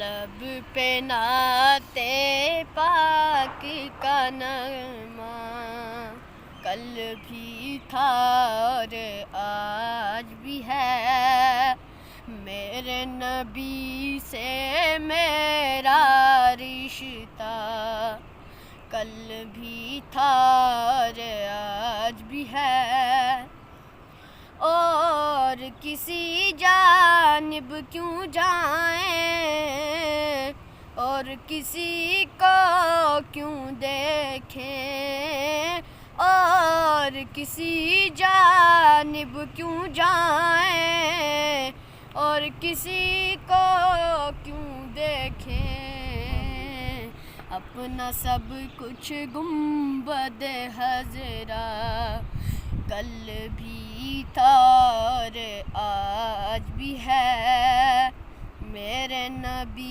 لب پہ نعتِ پاک کا نغمہ کل بھی تھا اور آج بھی ہے، میرے نبی سے میرا رشتہ کل بھی تھا اور آج بھی ہے، اور کسی جانب کیوں جائیں اور کسی کو کیوں دیکھیں، اور کسی جانب کیوں جائیں اور کسی کو کیوں دیکھیں، اپنا سب کچھ گنبد خضرا کل بھی تھا اور آج بھی ہے، میرے نبی